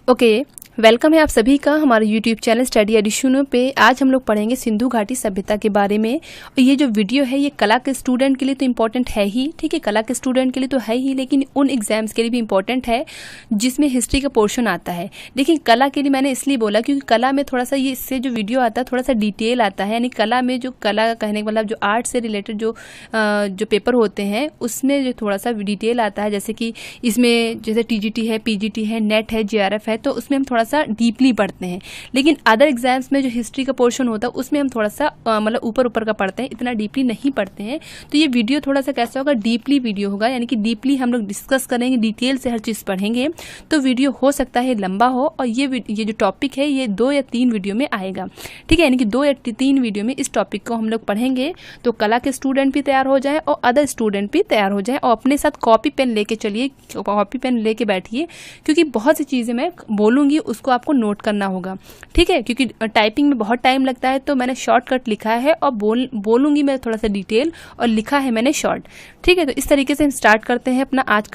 Okay, welcome है आप सभी का हमारे YouTube चैनल स्टडी एडिशनों पे। आज हम लोग पढ़ेंगे सिंधु घाटी सभ्यता के बारे में। और ये जो वीडियो है ये कला के स्टूडेंट के लिए तो इम्पोर्टेंट है ही, ठीक है, कला के स्टूडेंट के लिए तो है ही, लेकिन उन एग्जाम्स के लिए भी इम्पोर्टेंट है जिसमें हिस्ट्री का पोर्शन आता है। देखिए, कला के लिए मैंने इसलिए बोला क्योंकि कला में थोड़ा सा ये इससे जो वीडियो आता है थोड़ा सा डिटेल आता है, यानी कला में जो कला कहने का मतलब जो आर्ट से रिलेटेड जो पेपर होते हैं उसमें जो थोड़ा सा डिटेल आता है। जैसे कि इसमें जैसे TGT है, PGT है, नेट है, JRF है, तो उसमें हम थोड़ा सा डीपली पढ़ते हैं। लेकिन अदर एग्जाम्स में जो हिस्ट्री का पोर्शन होता है उसमें हम थोड़ा सा मतलब ऊपर ऊपर का पढ़ते हैं, इतना डीपली नहीं पढ़ते हैं। तो ये वीडियो थोड़ा सा कैसा होगा, डीपली वीडियो होगा, यानी कि डीपली हम लोग डिस्कस करेंगे, डिटेल से हर चीज़ पढ़ेंगे। तो वीडियो हो सकता है लंबा हो, और ये जो टॉपिक है ये 2 या 3 वीडियो में आएगा, ठीक है, यानी कि 2 या 3 वीडियो में इस टॉपिक को हम लोग पढ़ेंगे। तो कला के स्टूडेंट भी तैयार हो जाए और अदर स्टूडेंट भी तैयार हो जाए, और अपने साथ कॉपी पेन लेके चलिए, कॉपी पेन लेके बैठिए, क्योंकि बहुत सी चीज़ें मैं बोलूँगी उसको आपको नोट करना होगा, ठीक है, क्योंकि टाइपिंग में बहुत टाइम लगता है। तो मैंने शॉर्टकट लिखा है और बोलूँगी मैं थोड़ा सा डिटेल, और लिखा है मैंने शॉर्ट, ठीक है। तो इस तरीके से हम स्टार्ट करते हैं अपना आज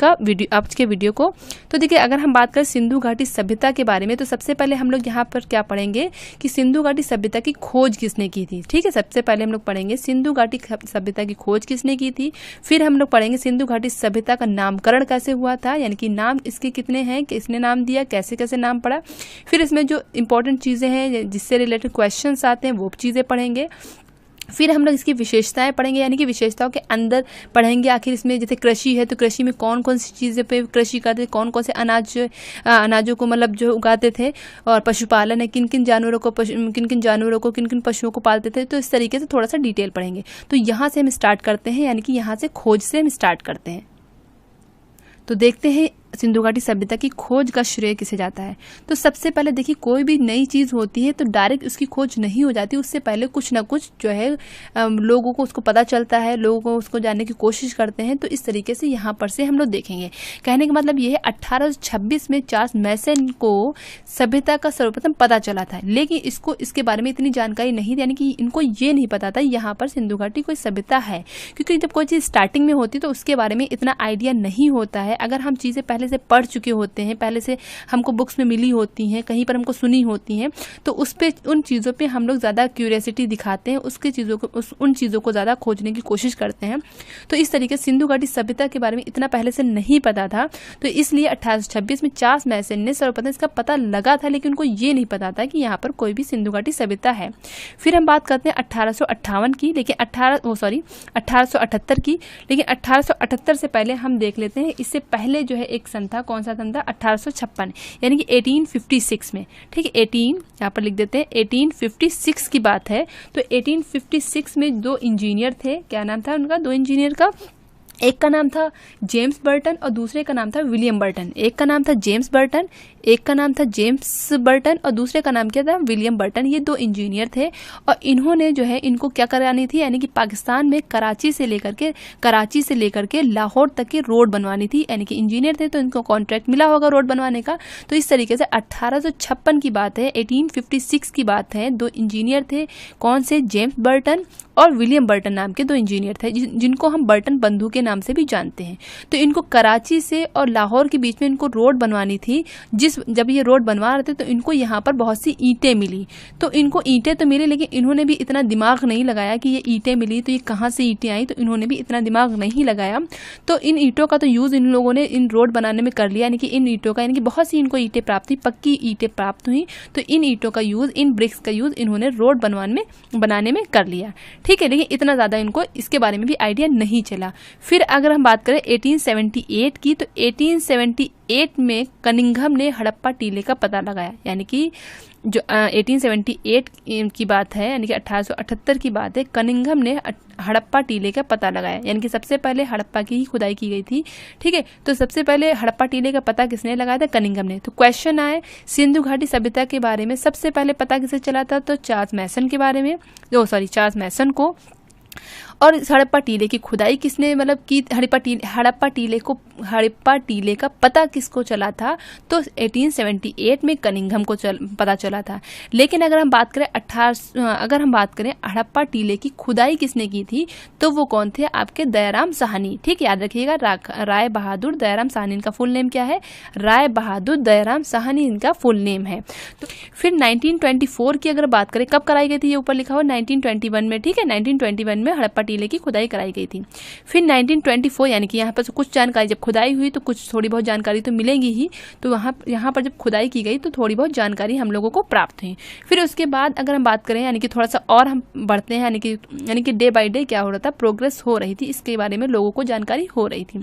के वीडियो को। तो देखिए, अगर हम बात करें सिंधु घाटी सभ्यता के बारे में, तो सबसे पहले हम लोग यहाँ पर क्या पढ़ेंगे कि सिंधु घाटी सभ्यता की खोज किसने की थी, ठीक है। सबसे पहले हम लोग पढ़ेंगे सिंधु घाटी सभ्यता की खोज किसने की थी। फिर हम लोग पढ़ेंगे सिंधु घाटी सभ्यता का नामकरण कैसे हुआ था, यानी कि नाम इसके कितने हैं, किसने नाम दिया, कैसे कैसे नाम पड़ा। फिर इसमें जो इंपॉर्टेंट चीज़ें हैं जिससे रिलेटेड क्वेश्चंस आते हैं वो चीज़ें पढ़ेंगे। फिर हम लोग इसकी विशेषताएं पढ़ेंगे, यानी कि विशेषताओं के अंदर पढ़ेंगे आखिर इसमें जैसे कृषि है तो कृषि में कौन कौन सी चीज़ें पे कृषि करते थे, कौन कौन से अनाजों को मतलब जो उगाते थे, और पशुपालन है, किन किन जानवरों को किन किन पशुओं को पालते थे। तो इस तरीके से थोड़ा सा डिटेल पढ़ेंगे। तो यहाँ से हम स्टार्ट करते हैं, यानी कि यहाँ से खोज से हम स्टार्ट करते हैं। तो देखते हैं सिंधु घाटी सभ्यता की खोज का श्रेय किसे जाता है। तो सबसे पहले देखिए, कोई भी नई चीज़ होती है तो डायरेक्ट उसकी खोज नहीं हो जाती, उससे पहले कुछ ना कुछ जो है लोगों को उसको पता चलता है, लोगों को उसको जानने की कोशिश करते हैं। तो इस तरीके से यहाँ पर से हम लोग देखेंगे। कहने का मतलब ये है 1826 में चार्ल्स मैसन को सभ्यता का सर्वप्रथम पता चला था, लेकिन इसके बारे में इतनी जानकारी नहीं थी, यानी कि इनको ये नहीं पता था यहाँ पर सिंधु घाटी कोई सभ्यता है, क्योंकि जब कोई चीज़ स्टार्टिंग में होती है तो उसके बारे में इतना आइडिया नहीं होता है। अगर हम चीज़ें पहले से पढ़ चुके होते हैं, पहले से हमको बुक्स में मिली होती हैं, कहीं पर हमको सुनी होती हैं, तो उन चीज़ों पे हम लोग ज़्यादा क्यूरियोसिटी दिखाते हैं, उन चीज़ों को ज़्यादा खोजने की कोशिश करते हैं। तो इस तरीके से सिंधु घाटी सभ्यता के बारे में इतना पहले से नहीं पता था, तो इसलिए 1826 में चार्ल्स मैसन ने सर्वप्रथम इसका पता लगा था, लेकिन उनको ये नहीं पता था कि यहाँ पर कोई भी सिंधु घाटी सभ्यता है। फिर हम बात करते हैं 1858 की, लेकिन 1878 की, लेकिन 1878 से पहले हम देख लेते हैं। इससे पहले जो है एक सन था, कौन सा सन था, 1856, यानी कि 1856 में, ठीक है, 18 यहाँ पर लिख देते हैं, 1856 की बात है। तो 1856 में 2 इंजीनियर थे, क्या नाम था उनका, 2 इंजीनियर का, एक का नाम था जेम्स बर्टन और दूसरे का नाम था विलियम बर्टन। एक का नाम था जेम्स बर्टन, एक का नाम था जेम्स बर्टन और दूसरे का नाम क्या था, विलियम बर्टन। ये 2 इंजीनियर थे, और इन्होंने जो है इनको क्या करानी थी, यानी कि पाकिस्तान में कराची से लेकर के लाहौर तक की रोड बनवानी थी, यानी कि इंजीनियर थे तो इनको कॉन्ट्रैक्ट मिला होगा रोड बनवाने का। तो इस तरीके से 1856 की बात है, 1856 की बात है। 2 इंजीनियर थे, कौन से, जेम्स बर्टन और विलियम बर्टन नाम के 2 इंजीनियर थे, जिनको हम बर्टन बंधु के नाम से भी जानते हैं। तो इनको कराची से और लाहौर के बीच में इनको रोड बनवानी थी। जब ये रोड बनवा रहे थे तो इनको यहाँ पर बहुत सी ईंटें मिली। तो इनको ईंटें तो मिली, लेकिन इन्होंने भी इतना दिमाग नहीं लगाया कि ये ईंटें मिली तो ये कहाँ से ईंटें आई, तो इन्होंने भी इतना दिमाग नहीं लगाया। तो इन ईंटों का तो यूज़ इन लोगों ने इन रोड बनाने में कर लिया, यानी कि इन ईंटों का, यानी कि बहुत सी इनको ईंटें प्राप्त हुई, पक्की ईंटें प्राप्त हुई। तो इन ईंटों का यूज़, इन ब्रिक्स का यूज़ इन्होंने रोड बनाने में कर लिया, ठीक है। लेकिन इतना ज़्यादा इनको इसके बारे में भी आइडिया नहीं चला। फिर अगर हम बात करें 1878 की, तो 1878 में कनिंघम ने हड़प्पा टीले का पता लगाया, यानी कि जो 1878 की बात है, यानी कि 1878 की बात है, कनिंघम ने हड़प्पा टीले का पता लगाया, यानी कि सबसे पहले हड़प्पा की ही खुदाई की गई थी, ठीक है। तो सबसे पहले हड़प्पा टीले का पता किसने लगाया था, कनिंघम ने। तो क्वेश्चन आए सिंधु घाटी सभ्यता के बारे में सबसे पहले पता किसे चला था, तो चार्ल्स मैसन के बारे में, चार्ल्स मैसन को और इस हड़प्पा टीले की खुदाई किसने मतलब की? हड़प्पा टीले का पता किसको चला था? तो 1878 में कनिंघम को पता चला था। लेकिन अगर हम बात करें हड़प्पा टीले की खुदाई किसने की थी, तो वो कौन थे? आपके दयाराम साहनी। ठीक, याद रखिएगा, राय बहादुर दयाराम साहनी। इनका फुल नेम क्या है? राय बहादुर दयाराम साहनी इनका फुल नेम है। तो फिर 1924 की अगर बात करें, कब कराई गई थी? ये ऊपर लिखा हुआ 1921 में। ठीक है, 1921 में हड़प्पा टीले की खुदाई कराई गई थी। फिर 1924 यानी कि यहाँ पर कुछ जानकारी, जब खुदाई हुई तो कुछ थोड़ी बहुत जानकारी तो मिलेगी ही, तो यहाँ पर जब खुदाई की गई तो थोड़ी बहुत जानकारी हम लोगों को प्राप्त हुई। फिर उसके बाद अगर हम बात करें, यानी कि थोड़ा सा और हम बढ़ते हैं, यानी कि डे बाय डे क्या हो रहा था, प्रोग्रेस हो रही थी, इसके बारे में लोगों को जानकारी हो रही थी।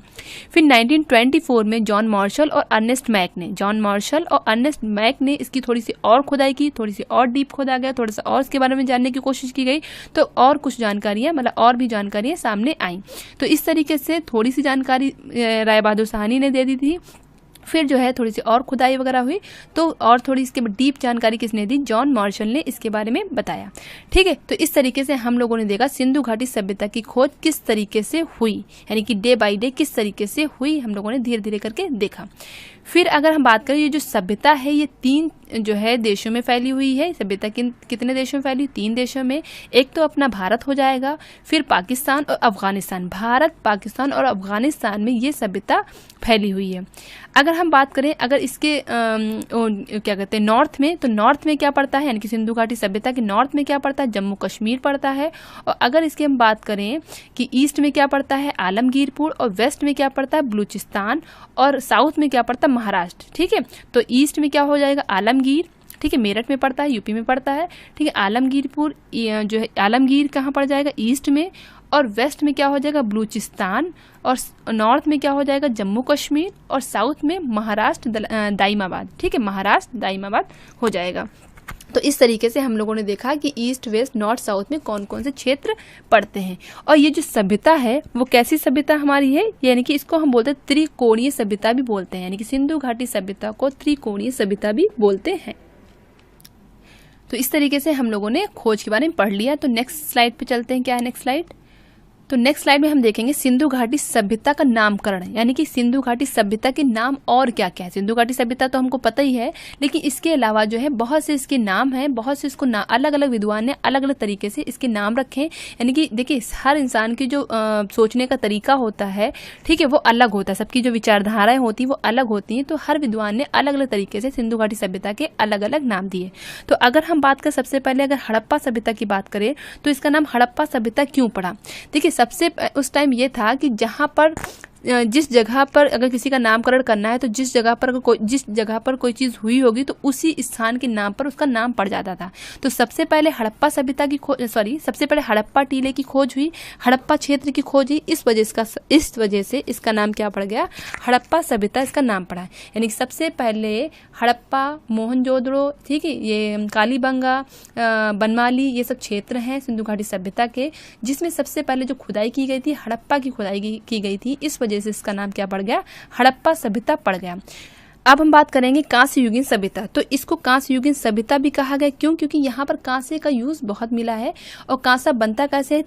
फिर 1924 में जॉन मार्शल और अर्नेस्ट मैक ने इसकी थोड़ी सी और खुदाई की, थोड़ी सी और डीप खोदा गया, थोड़ा सा और इसके बारे में जानने की कोशिश की गई, तो और कुछ जानकारियां, मतलब और भी जानकारियां सामने आई। तो इस तरीके से थोड़ी सी जानकारी राय बहादुर साहनी ने दे दी थी। फिर जो है थोड़ी सी और खुदाई वगैरह हुई, तो और थोड़ी इसके डीप जानकारी किसने दी? जॉन मार्शल ने इसके बारे में बताया। ठीक है, तो इस तरीके से हम लोगों ने देखा सिंधु घाटी सभ्यता की खोज किस तरीके से हुई, यानी कि डे बाय डे किस तरीके से हुई, हम लोगों ने धीरे धीरे करके देखा। फिर अगर हम बात करें, ये जो सभ्यता है ये 3 जो है देशों में फैली हुई है। सभ्यता कितने देशों में फैली? 3 देशों में। एक तो अपना भारत हो जाएगा, फिर पाकिस्तान और अफगानिस्तान। भारत, पाकिस्तान और अफगानिस्तान में ये सभ्यता फैली हुई है। अगर हम बात करें, अगर इसके क्या कहते हैं नॉर्थ में, तो नॉर्थ में क्या पड़ता है, यानी कि सिंधु घाटी सभ्यता के नॉर्थ में क्या पड़ता है? जम्मू कश्मीर पड़ता है। और अगर इसकी हम बात करें कि ईस्ट में क्या पड़ता है? आलमगीरपुर। और वेस्ट में क्या पड़ता है? बलूचिस्तान। और साउथ में क्या पड़ता है? महाराष्ट्र। ठीक है, तो ईस्ट में क्या हो जाएगा? आलमगीर। ठीक है, मेरठ में पड़ता है, यूपी में पड़ता है। ठीक है, आलमगीरपुर जो है, आलमगीर कहाँ पड़ जाएगा? ईस्ट में। और वेस्ट में क्या हो जाएगा? बलूचिस्तान। और नॉर्थ में क्या हो जाएगा? जम्मू कश्मीर। और साउथ में महाराष्ट्र दाइमाबाद। ठीक है, महाराष्ट्र दाइमाबाद हो जाएगा। तो इस तरीके से हम लोगों ने देखा कि ईस्ट, वेस्ट, नॉर्थ, साउथ में कौन कौन से क्षेत्र पड़ते हैं। और ये जो सभ्यता है वो कैसी सभ्यता हमारी है, यानी कि इसको हम बोलते हैं त्रिकोणीय सभ्यता भी बोलते हैं, यानी कि सिंधु घाटी सभ्यता को त्रिकोणीय सभ्यता भी बोलते हैं। तो इस तरीके से हम लोगों ने खोज के बारे में पढ़ लिया। तो नेक्स्ट स्लाइड पे चलते हैं। क्या है नेक्स्ट स्लाइड? तो नेक्स्ट स्लाइड में हम देखेंगे सिंधु घाटी सभ्यता का नामकरण, यानी कि सिंधु घाटी सभ्यता के नाम और क्या क्या है। सिंधु घाटी सभ्यता तो हमको पता ही है, लेकिन इसके अलावा जो है बहुत से इसके नाम हैं, बहुत से इसको अलग अलग विद्वान ने अलग अलग तरीके से इसके नाम रखे हैं। यानी कि देखिए, हर इंसान की जो सोचने का तरीका होता है, ठीक है, वो अलग होता है, सबकी जो विचारधाराएं होती है वो अलग होती हैं। तो हर विद्वान ने अलग अलग तरीके से सिंधु घाटी सभ्यता के अलग अलग नाम दिए। तो अगर हम बात करें, सबसे पहले अगर हड़प्पा सभ्यता की बात करें, तो इसका नाम हड़प्पा सभ्यता क्यों पड़ा? देखिए, सबसे उस टाइम ये था कि जहां पर जिस जगह पर अगर किसी का नामकरण करना है, तो जिस जगह पर कोई चीज हुई होगी तो उसी स्थान के नाम पर उसका नाम पड़ जाता था। तो सबसे पहले हड़प्पा सभ्यता की सबसे पहले हड़प्पा टीले की खोज हुई, हड़प्पा क्षेत्र की खोज हुई। इस वजह से इसका नाम क्या पड़ गया? हड़प्पा सभ्यता इसका नाम पड़ा है। यानी सबसे पहले हड़प्पा, मोहनजोदड़ो, ठीक है, ये कालीबंगा, बनमाली, ये सब क्षेत्र हैं सिंधु घाटी सभ्यता के, जिसमें सबसे पहले जो खुदाई की गई थी, हड़प्पा की खुदाई की गई थी। इस वजह से इसका नाम क्या पड़ गया? हड़प्पा सभ्यता पड़ गया। अब हम बात करेंगे कांस्य युगीन सभ्यता। तो इसको कांस्य युगीन सभ्यता भी कहा गया, क्यों? क्योंकि यहाँ पर कांसे का यूज बहुत मिला है। और कांसा बनता कैसे है?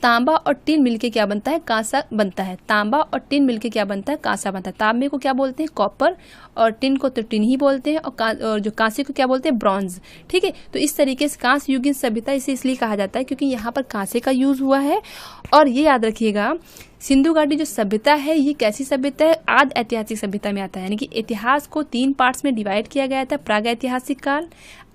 तांबा और टिन मिलके क्या बनता है? कांसा बनता है। तांबा और टिन मिलके क्या बनता है? कांसा बनता है। तांबे को क्या बोलते हैं? कॉपर। और टिन को तो टिन ही बोलते हैं। और जो कांसे को क्या बोलते हैं? ब्रॉन्ज। ठीक है, तो इस तरीके से कांस्य युगीन सभ्यता इसे इसलिए कहा जाता है क्योंकि यहाँ पर कांसे का यूज हुआ है। और ये याद रखिएगा, सिंधु घाटी जो सभ्यता है ये कैसी सभ्यता है? आद ऐतिहासिक सभ्यता में आता है। यानी कि इतिहास को 3 पार्ट्स में डिवाइड किया गया था, प्राग ऐतिहासिक काल,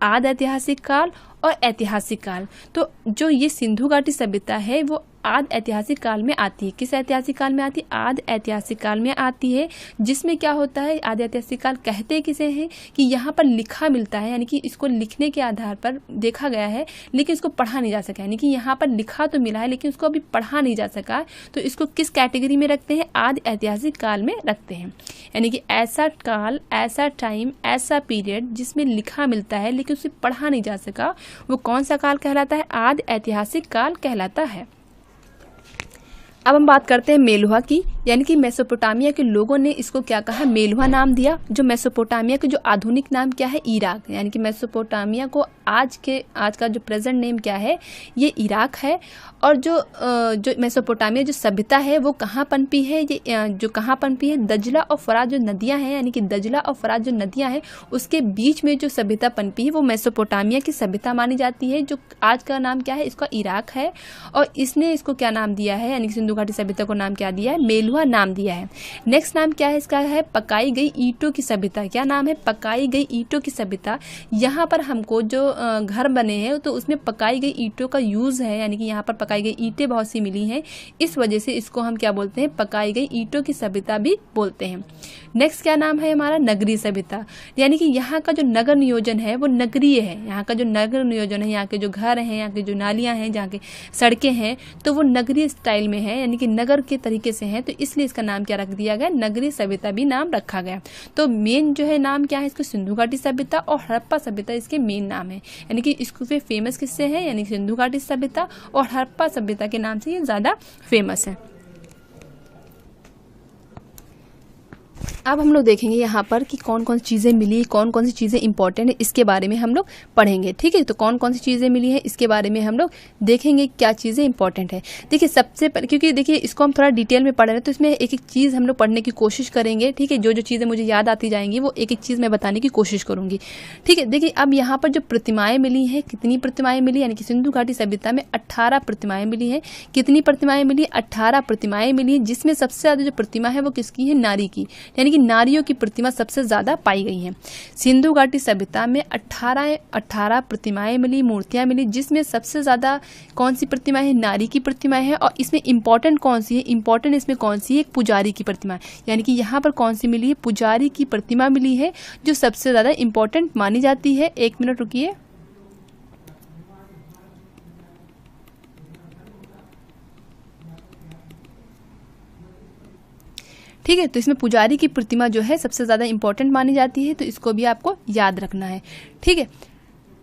आद ऐतिहासिक काल और ऐतिहासिक काल। तो जो ये सिंधु घाटी सभ्यता है वो आद ऐतिहासिक काल में आती है। किस ऐतिहासिक काल में आती है? आद ऐतिहासिक काल में आती है, जिसमें क्या होता है? आद ऐतिहासिक काल कहते किसे हैं कि यहाँ पर लिखा मिलता है, यानी कि इसको लिखने के आधार पर देखा गया है, लेकिन इसको पढ़ा नहीं जा सका। यानी कि यहाँ पर लिखा तो मिला है, लेकिन उसको अभी पढ़ा नहीं जा सका। तो इसको किस कैटेगरी में रखते हैं? आद ऐतिहासिक काल में रखते हैं। यानी कि ऐसा काल, ऐसा टाइम, ऐसा पीरियड जिसमें लिखा मिलता है लेकिन उसे पढ़ा नहीं जा सका, वो कौन सा काल कहलाता है? आद ऐतिहासिक काल कहलाता है। अब हम बात करते हैं मेलुहा की। यानी कि मेसोपोटामिया के लोगों ने इसको क्या कहा, मेलुहा नाम दिया। जो मेसोपोटामिया के जो आधुनिक नाम क्या है, इराक, यानी कि मेसोपोटामिया को आज का जो प्रेजेंट नेम क्या है, ये इराक है। और जो मेसोपोटामिया जो सभ्यता है वो कहाँ पनपी है, ये जो कहाँ पनपी है, दजला और फरात जो नदियाँ हैं, यानी कि दजला और फरात जो नदियाँ हैं उसके बीच में जो सभ्यता पनपी है वो मेसोपोटामिया की सभ्यता मानी जाती है। जो आज का नाम क्या है, इसका इराक है। और इसने इसको क्या नाम दिया है, यानी कि सिंधु घाटी सभ्यता को नाम क्या दिया है, मेलुहा नाम दिया है। नेक्स्ट नाम क्या है इसका, है पकाई गई ईंटों की सभ्यता। क्या नाम है, पकाई गई ईंटों की सभ्यता। यहाँ पर हमको जो घर बने हैं तो उसमें पकाई गई ईंटों का यूज है, यानी कि यहाँ पर पकाई गई ईंटें बहुत सी मिली हैं, इस वजह से इसको हम क्या बोलते हैं, पकाई गई ईंटों की सभ्यता भी बोलते हैं। नेक्स्ट क्या नाम है हमारा, नगरीय सभ्यता। यानी कि यहाँ का जो नगर नियोजन है वो नगरीय है। यहाँ का जो नगर नियोजन है, यहाँ के जो घर हैं, यहाँ की जो नालियाँ हैं, जहाँ के सड़कें हैं, तो वो नगरीय स्टाइल में है, यानी कि नगर के तरीके से हैं, तो इसलिए इसका नाम क्या रख दिया गया, नगरीय सभ्यता भी नाम रखा गया। तो मेन जो है नाम क्या है इसको, सिंधु घाटी सभ्यता और हड़प्पा सभ्यता इसके मेन नाम है। यानी कि इसको फेमस किससे है, यानी सिंधु घाटी सभ्यता और हड़प्पा सभ्यता के नाम से ये ज्यादा फेमस है। अब हम लोग देखेंगे यहाँ पर कि कौन कौन सी चीज़ें मिली, कौन कौन सी चीज़ें इंपॉर्टेंट है, इसके बारे में हम लोग पढ़ेंगे। ठीक है, तो कौन कौन सी चीज़ें मिली है इसके बारे में हम लोग देखेंगे, क्या चीज़ें इंपॉर्टेंट है। देखिए सबसे पहले, क्योंकि देखिए इसको हम थोड़ा डिटेल में पढ़ रहे हैं तो इसमें एक एक चीज़ हम लोग पढ़ने की कोशिश करेंगे। ठीक है, जो जो चीज़ें मुझे याद आती जाएंगी वो एक एक चीज़ मैं बताने की कोशिश करूंगी। ठीक है, देखिए अब यहाँ पर जो प्रतिमाएं मिली हैं, कितनी प्रतिमाएं मिली, यानी कि सिंधु घाटी सभ्यता में 18 प्रतिमाएं मिली हैं। कितनी प्रतिमाएं मिली, 18 प्रतिमाएं मिली हैं, जिसमें सबसे ज़्यादा जो प्रतिमा है वो किसकी है, नारी की, यानी कि नारियों की प्रतिमा सबसे ज्यादा पाई गई हैं। सिंधु घाटी सभ्यता में 18 प्रतिमाएं मिली, मूर्तियां मिली, जिसमें सबसे ज्यादा कौन सी प्रतिमा है, नारी की प्रतिमा है। और इसमें इंपॉर्टेंट कौन सी है, इंपॉर्टेंट इसमें कौन सी है, एक पुजारी की प्रतिमा, यानी कि यहाँ पर कौन सी मिली है, पुजारी की प्रतिमा मिली है, जो सबसे ज्यादा इंपॉर्टेंट मानी जाती है। एक मिनट रुकिए। ठीक है, तो इसमें पुजारी की प्रतिमा जो है सबसे ज़्यादा इंपॉर्टेंट मानी जाती है, तो इसको भी आपको याद रखना है। ठीक है,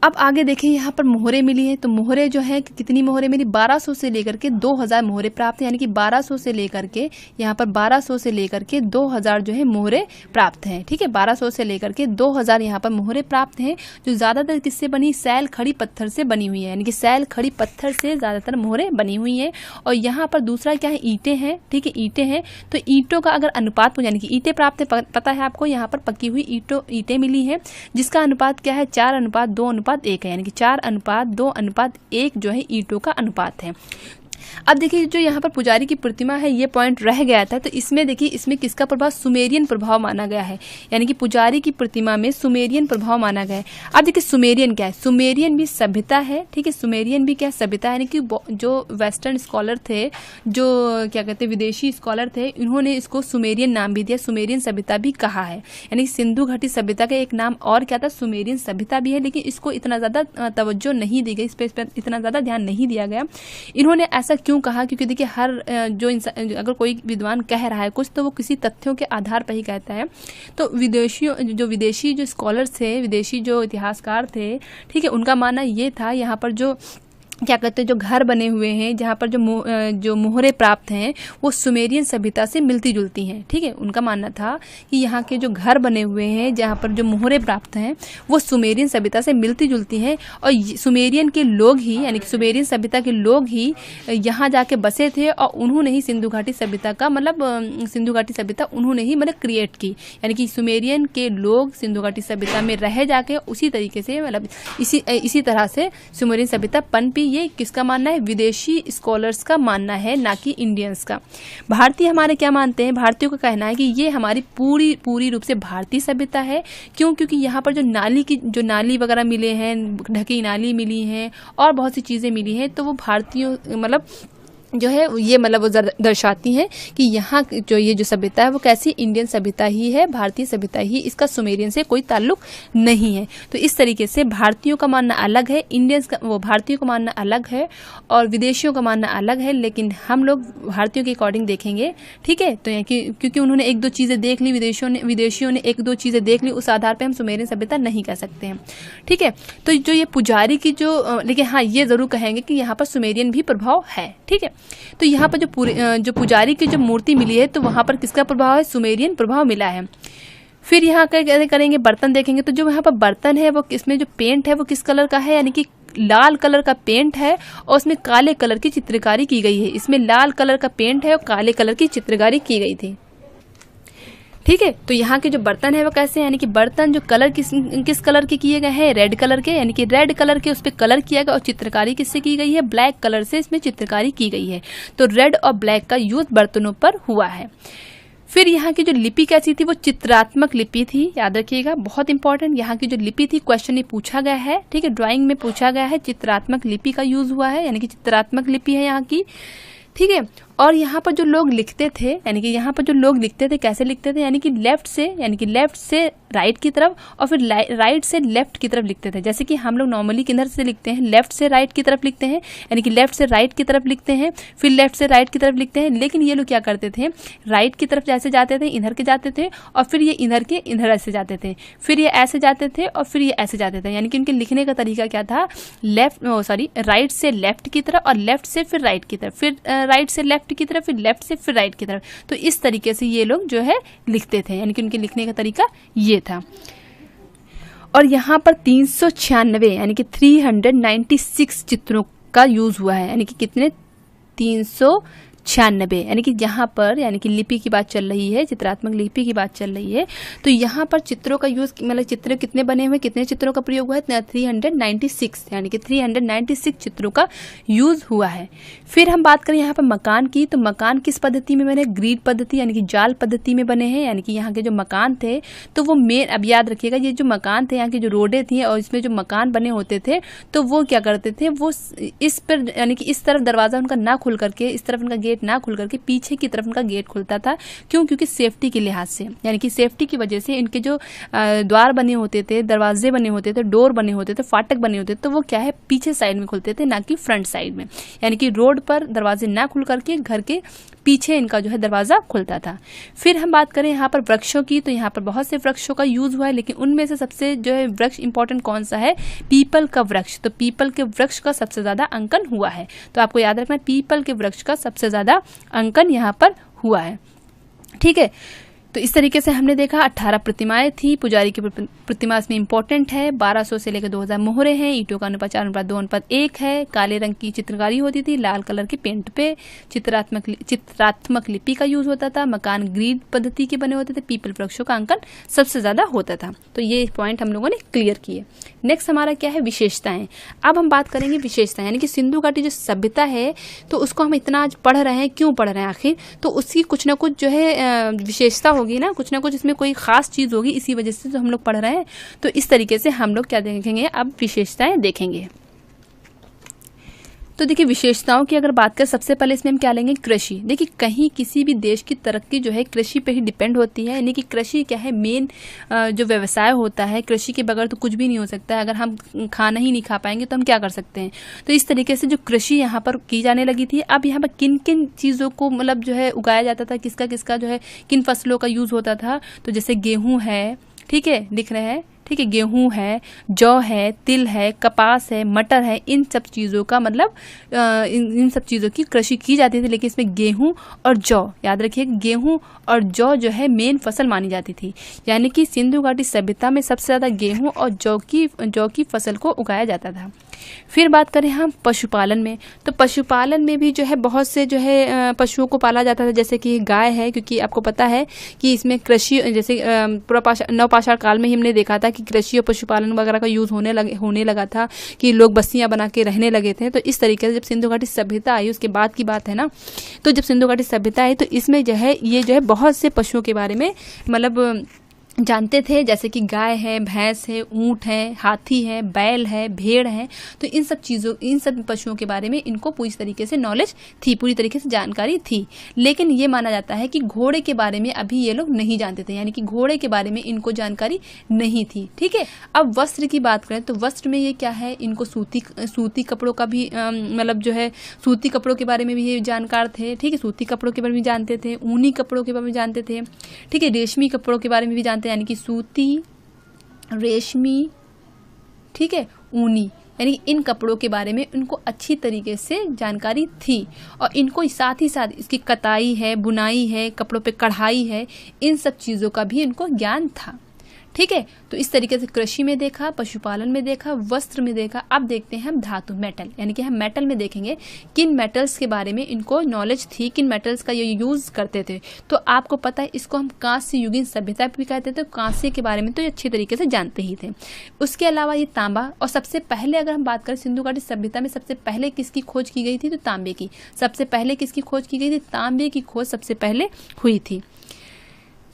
अब आगे देखें, यहाँ पर मोहरे मिली हैं। तो मोहरे जो है, कितनी मोहरे मिली, 1200 से लेकर के 2000 मोहरे प्राप्त है, यानी कि 1200 से लेकर के यहाँ पर 1200 से लेकर के 2000 जो है मोहरे प्राप्त हैं। ठीक है, 1200 से लेकर के 2000 यहाँ पर मोहरे प्राप्त हैं, जो ज़्यादातर किससे बनी, सैल खड़ी पत्थर से बनी हुई है, यानी कि सैल खड़ी पत्थर से ज़्यादातर मोहरे बनी हुई हैं। और यहाँ पर दूसरा क्या है, ईंटें हैं। ठीक है, ईंटें हैं, तो ईंटों का अगर अनुपात, यानी कि ईंटें प्राप्त है, पता है आपको, यहाँ पर पकी हुई ईंटें मिली हैं, जिसका अनुपात क्या है, 4:2:1 है, यानी कि 4:2:1 जो है ईंटों का अनुपात है। अब देखिए जो यहाँ पर पुजारी की प्रतिमा है, ये पॉइंट रह गया था, तो इसमें देखिए इसमें किसका प्रभाव, सुमेरियन प्रभाव माना गया है, यानी कि पुजारी की प्रतिमा में सुमेरियन प्रभाव माना गया है। अब देखिए सुमेरियन क्या है, सुमेरियन भी सभ्यता है। ठीक है, सुमेरियन भी क्या सभ्यता है, यानी कि जो वेस्टर्न स्कॉलर थे, जो क्या कहते हैं विदेशी स्कॉलर थे, इन्होंने इसको सुमेरियन नाम भी दिया, सुमेरियन सभ्यता भी कहा है। यानी कि सिंधु घाटी सभ्यता का एक नाम और क्या था, सुमेरियन सभ्यता भी है, लेकिन इसको इतना ज़्यादा तवज्जो नहीं दी गई, इस पर इतना ज़्यादा ध्यान नहीं दिया गया। इन्होंने ऐसा क्यों कहा, क्योंकि देखिए हर जो इंसान, अगर कोई विद्वान कह रहा है कुछ, तो वो किसी तथ्यों के आधार पर ही कहता है। तो विदेशी जो स्कॉलर्स थे, विदेशी जो इतिहासकार थे, ठीक है, उनका मानना ये था, यहाँ पर जो क्या कहते हैं जो घर बने हुए हैं, जहाँ पर जो मोहरे प्राप्त हैं वो सुमेरियन सभ्यता से मिलती जुलती हैं। ठीक है, उनका मानना था कि यहाँ के जो घर बने हुए हैं, जहाँ पर जो मोहरे प्राप्त हैं, वो सुमेरियन सभ्यता से मिलती जुलती हैं। और सुमेरियन के लोग ही, यानी कि सुमेरियन सभ्यता के लोग ही यहाँ जाके बसे थे, और उन्होंने ही सिंधु घाटी सभ्यता का मतलब सिंधु घाटी सभ्यता उन्होंने ही मतलब क्रिएट की। यानी कि सुमेरियन के लोग सिंधु घाटी सभ्यता में रह जाके उसी तरीके से मतलब इसी तरह से सुमेरियन सभ्यता पनपी। ये किसका मानना है, विदेशी स्कॉलर्स का मानना है, ना कि इंडियंस का। भारतीय हमारे क्या मानते हैं, भारतीयों का कहना है कि ये हमारी पूरी रूप से भारतीय सभ्यता है। क्यों, क्योंकि यहाँ पर जो नाली वगैरह मिले हैं, ढकी नाली मिली हैं और बहुत सी चीज़ें मिली हैं, तो वो भारतीयों मतलब जो है ये मतलब वो दर्शाती हैं कि यहाँ जो ये जो सभ्यता है वो कैसी इंडियन सभ्यता ही है, भारतीय सभ्यता ही, इसका सुमेरियन से कोई ताल्लुक नहीं है। तो इस तरीके से भारतीयों का मानना अलग है, इंडियंस का वो भारतीयों का मानना अलग है और विदेशियों का मानना अलग है, लेकिन हम लोग भारतीयों के अकॉर्डिंग देखेंगे। ठीक है, तो क्योंकि उन्होंने एक दो चीज़ें देख ली, विदेशियों ने एक दो चीज़ें देख ली, उस आधार पर हम सुमेरियन सभ्यता नहीं कह सकते हैं। ठीक है, तो जो ये पुजारी की जो, लेकिन हाँ ये ज़रूर कहेंगे कि यहाँ पर सुमेरियन भी प्रभाव है। ठीक है, तो यहाँ पर जो पुजारी की जो मूर्ति मिली है तो वहाँ पर किसका प्रभाव है, सुमेरियन प्रभाव मिला है। फिर यहाँ क्या करेंगे, बर्तन देखेंगे। तो जो यहाँ पर बर्तन है वो इसमें जो पेंट है वो किस कलर का है, यानी कि लाल कलर का पेंट है और उसमें काले कलर की चित्रकारी की गई है। इसमें लाल कलर का पेंट है और काले कलर की चित्रकारी की गई थी। ठीक है, तो यहाँ के जो बर्तन है वो कैसे हैं, यानी कि बर्तन जो कलर किस कलर के किए गए हैं, रेड कलर के, यानी कि रेड कलर के उस पर कलर किया गया और चित्रकारी किससे की गई है, ब्लैक कलर से इसमें चित्रकारी की गई है। तो रेड और ब्लैक का यूज बर्तनों पर हुआ है। फिर यहाँ की जो लिपि कैसी थी, वो चित्रात्मक लिपि थी, याद रखिएगा, बहुत इंपॉर्टेंट। यहाँ की जो लिपि थी, क्वेश्चन ये पूछा गया है, ठीक है, ड्राइंग में पूछा गया है, चित्रात्मक लिपि का यूज हुआ है, यानी कि चित्रात्मक लिपि है यहाँ की। ठीक है, और यहाँ पर जो लोग लिखते थे, यानी कि यहाँ पर जो लोग लिखते थे कैसे लिखते थे, यानी कि लेफ्ट से राइट की तरफ और फिर राइट से लेफ्ट की तरफ लिखते थे। जैसे कि हम लोग नॉर्मली किधर से लिखते हैं, लेफ्ट से राइट की तरफ लिखते हैं, यानी कि लेफ्ट से राइट की तरफ लिखते हैं, फिर लेफ्ट से राइट की तरफ लिखते हैं। लेकिन ये लोग क्या करते थे, राइट की तरफ जैसे जाते थे इधर के जाते थे और फिर ये इधर के इधर ऐसे जाते थे, फिर ये ऐसे जाते थे और फिर ये ऐसे जाते थे। यानी कि उनके लिखने का तरीका क्या था, राइट से लेफ्ट की तरफ और लेफ्ट से फिर राइट की तरफ, फिर राइट से लेफ्ट की तरफ, फिर लेफ्ट से फिर राइट की तरफ। तो इस तरीके से ये लोग जो है लिखते थे, यानी कि उनके लिखने का तरीका ये था। और यहाँ पर 396 यानी कि 396 चित्रों का यूज हुआ है, यानी कि कितने, 396, यानी कि यहाँ पर, यानी कि लिपि की बात चल रही है, चित्रात्मक लिपि की बात चल रही है। तो यहाँ पर चित्रों का यूज, मतलब चित्र कितने बने हुए, कितने चित्रों का प्रयोग हुआ है, 396, यानी कि 396 चित्रों का यूज हुआ है। फिर हम बात करें यहाँ पर मकान की, तो मकान किस पद्धति में बने, ग्रिड पद्धति यानी कि जाल पद्धति में बने हैं। यानी कि यहाँ के जो मकान थे तो वो मेन, अब याद रखिएगा, ये जो मकान थे, यहाँ की जो रोडें थी और इसमें जो मकान बने होते थे तो वो क्या करते थे, वो इस पर, यानी कि इस तरफ दरवाजा उनका ना खुल करके, इस तरफ उनका गेट ना खुल करके पीछे की तरफ उनका गेट खुलता था। क्यों, क्योंकि सेफ्टी के लिहाज से, यानी कि सेफ्टी की वजह से इनके जो द्वार बने होते थे, दरवाजे बने होते थे, डोर बने होते थे, फाटक बने होते थे, तो वो क्या है, पीछे साइड में खुलते थे, ना कि फ्रंट साइड में। यानी कि रोड पर दरवाजे ना खुल करके घर के पीछे इनका जो है दरवाजा खुलता था। फिर हम बात करें यहाँ पर वृक्षों की, तो यहाँ पर बहुत से वृक्षों का यूज हुआ है, लेकिन उनमें से सबसे जो है वृक्ष इंपॉर्टेंट कौन सा है, पीपल का वृक्ष। तो पीपल के वृक्ष का सबसे ज्यादा अंकन हुआ है, तो आपको याद रखना पीपल के वृक्ष का सबसे ज्यादा अंकन यहाँ पर हुआ है। ठीक है, तो इस तरीके से हमने देखा 18 प्रतिमाएं थी, पुजारी की प्रतिमा इसमें इंपॉर्टेंट है, 1200 से लेकर 2000 मोहरे हैं, ईंटों का अनुपात 4:2:1 है, काले रंग की चित्रकारी होती थी, लाल कलर के पेंट पे, चित्रात्मक लिपि का यूज होता था, मकान ग्रिड पद्धति के बने होते थे, पीपल वृक्षों का अंकन सबसे ज्यादा होता था। तो ये पॉइंट हम लोगों ने क्लियर किए। नेक्स्ट हमारा क्या है, विशेषताएं। अब हम बात करेंगे विशेषताएं, यानी कि सिंधु घाटी जो सभ्यता है तो उसको हम इतना आज पढ़ रहे हैं, क्यों पढ़ रहे हैं आखिर, तो उसकी कुछ ना कुछ जो है विशेषता होगी ना, कुछ ना कुछ इसमें कोई खास चीज होगी, इसी वजह से तो हम लोग पढ़ रहे हैं। तो इस तरीके से हम लोग क्या देखेंगे, अब विशेषताएं देखेंगे। तो देखिए विशेषताओं की अगर बात करें, सबसे पहले इसमें हम क्या लेंगे, कृषि। देखिए कहीं किसी भी देश की तरक्की जो है कृषि पे ही डिपेंड होती है, यानी कि कृषि क्या है, मेन जो व्यवसाय होता है, कृषि के बगैर तो कुछ भी नहीं हो सकता है। अगर हम खाना ही नहीं खा पाएंगे तो हम क्या कर सकते हैं। तो इस तरीके से जो कृषि यहाँ पर की जाने लगी थी। अब यहाँ पर किन किन चीज़ों को मतलब जो है उगाया जाता था, किसका किसका जो है किन फसलों का यूज होता था, तो जैसे गेहूँ है, ठीक है, लिख रहे हैं, ठीक है, गेहूं है, जौ है, तिल है, कपास है, मटर है, इन सब चीज़ों का मतलब इन सब चीज़ों की कृषि की जाती थी। लेकिन इसमें गेहूं और जौ, याद रखिए, गेहूं और जौ जो है मेन फसल मानी जाती थी। यानी कि सिंधु घाटी सभ्यता में सबसे ज़्यादा गेहूं और जौ की फसल को उगाया जाता था। फिर बात करें हम पशुपालन में, तो पशुपालन में भी जो है बहुत से जो है पशुओं को पाला जाता था, जैसे कि गाय है, क्योंकि आपको पता है कि इसमें कृषि, जैसे नवपाषाण काल में ही हमने देखा था कि कृषि और पशुपालन वगैरह का यूज होने लगा था, कि लोग बस्तियां बना के रहने लगे थे। तो इस तरीके से जब सिंधु घाटी सभ्यता आई, उसके बाद की बात है ना, तो जब सिंधु घाटी सभ्यता आई तो इसमें जो है ये जो है बहुत से पशुओं के बारे में मतलब जानते थे, जैसे कि गाय है, भैंस है, ऊंट है, हाथी है, बैल है, भेड़ है। तो इन सब पशुओं के बारे में इनको पूरी तरीके से नॉलेज थी, पूरी तरीके से जानकारी थी। लेकिन ये माना जाता है कि घोड़े के बारे में अभी ये लोग नहीं जानते थे, यानी कि घोड़े के बारे में इनको जानकारी नहीं थी। ठीक है, अब वस्त्र की बात करें तो वस्त्र में ये क्या है, इनको सूती कपड़ों का भी मतलब जो है सूती कपड़ों के बारे में भी ये जानकार थे। ठीक है, सूती कपड़ों के बारे में जानते थे, ऊनी कपड़ों के बारे में जानते थे, ठीक है, रेशमी कपड़ों के बारे में भी जानते, यानी कि सूती, रेशमी, ठीक है, ऊनी, यानी इन कपड़ों के बारे में उनको अच्छी तरीके से जानकारी थी और इनको साथ ही साथ इसकी कताई है, बुनाई है, कपड़ों पे कढ़ाई है, इन सब चीज़ों का भी इनको ज्ञान था। ठीक है, तो इस तरीके से कृषि में देखा, पशुपालन में देखा, वस्त्र में देखा। अब देखते हैं हम धातु, मेटल, यानी कि हम मेटल में देखेंगे किन मेटल्स के बारे में इनको नॉलेज थी, किन मेटल्स का ये यूज़ करते थे। तो आपको पता है इसको हम कांस्य युगीन सभ्यता भी कहते थे, कांस्य के बारे में तो ये अच्छी तरीके से जानते ही थे। उसके अलावा ये तांबा, और सबसे पहले अगर हम बात करें सिंधु घाटी सभ्यता में सबसे पहले किसकी खोज की गई थी, तो तांबे की। सबसे पहले किसकी खोज की गई थी, तांबे की खोज सबसे पहले हुई थी।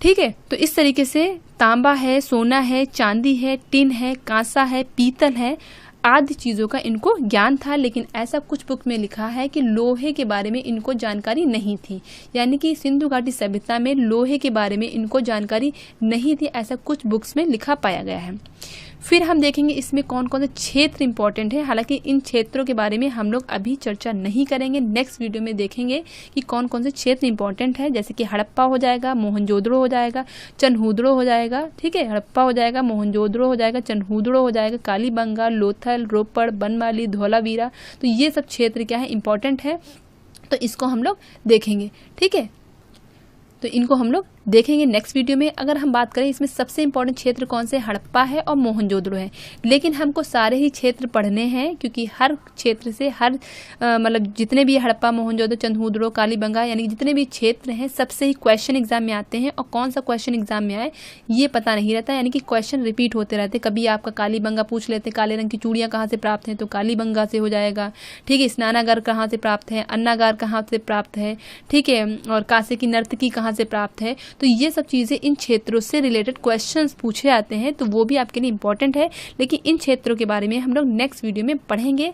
ठीक है, तो इस तरीके से तांबा है, सोना है, चांदी है, टिन है, कांसा है, पीतल है, आदि चीज़ों का इनको ज्ञान था। लेकिन ऐसा कुछ बुक में लिखा है कि लोहे के बारे में इनको जानकारी नहीं थी, यानी कि सिंधु घाटी सभ्यता में लोहे के बारे में इनको जानकारी नहीं थी, ऐसा कुछ बुक्स में लिखा पाया गया है। फिर हम देखेंगे इसमें कौन कौन से क्षेत्र इंपॉर्टेंट है। हालांकि इन क्षेत्रों के बारे में हम लोग अभी चर्चा नहीं करेंगे, नेक्स्ट वीडियो में देखेंगे कि कौन कौन से क्षेत्र इंपॉर्टेंट है, जैसे कि हड़प्पा हो जाएगा, मोहनजोदड़ो हो जाएगा, चनहूदड़ो हो जाएगा। ठीक है, हड़प्पा हो जाएगा, मोहनजोदड़ो हो जाएगा, चनहूदड़ो हो जाएगा, कालीबंगा, लोथल, रोपड़, बनमाली, धौलावीरा। तो ये सब क्षेत्र क्या है, इंपॉर्टेंट है, तो इसको हम लोग देखेंगे। ठीक है, तो इनको हम लोग देखेंगे नेक्स्ट वीडियो में। अगर हम बात करें इसमें सबसे इंपॉर्टेंट क्षेत्र कौन से, हड़प्पा है और मोहनजोदड़ो है। लेकिन हमको सारे ही क्षेत्र पढ़ने हैं, क्योंकि हर क्षेत्र से हर मतलब जितने भी हड़प्पा, मोहनजोदड़ो, चंदहूदड़ो, कालीबंगा, यानी कि जितने भी क्षेत्र हैं सबसे ही क्वेश्चन एग्जाम में आते हैं। और कौन सा क्वेश्चन एग्जाम में आए ये पता नहीं रहता, यानी कि क्वेश्चन रिपीट होते रहते। कभी आपका कालीबंगा पूछ लेते, काले रंग की चूड़ियाँ कहाँ से प्राप्त हैं, तो कालीबंगा से हो जाएगा। ठीक है, स्नानागार कहाँ से प्राप्त है, अन्नागार कहाँ से प्राप्त है। ठीक है, और कांसे की नर्तकी कहाँ से प्राप्त है। तो ये सब चीज़ें इन क्षेत्रों से रिलेटेड क्वेश्चंस पूछे जाते हैं, तो वो भी आपके लिए इंपॉर्टेंट है। लेकिन इन क्षेत्रों के बारे में हम लोग नेक्स्ट वीडियो में पढ़ेंगे।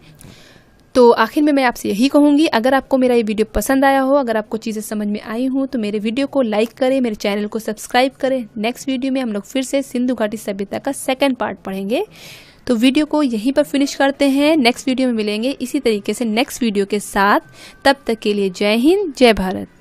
तो आखिर में मैं आपसे यही कहूँगी, अगर आपको मेरा ये वीडियो पसंद आया हो, अगर आपको चीज़ें समझ में आई हो, तो मेरे वीडियो को लाइक करें, मेरे चैनल को सब्सक्राइब करें। नेक्स्ट वीडियो में हम लोग फिर से सिंधु घाटी सभ्यता का सेकेंड पार्ट पढ़ेंगे। तो वीडियो को यहीं पर फिनिश करते हैं, नेक्स्ट वीडियो में मिलेंगे इसी तरीके से नेक्स्ट वीडियो के साथ। तब तक के लिए जय हिंद, जय भारत।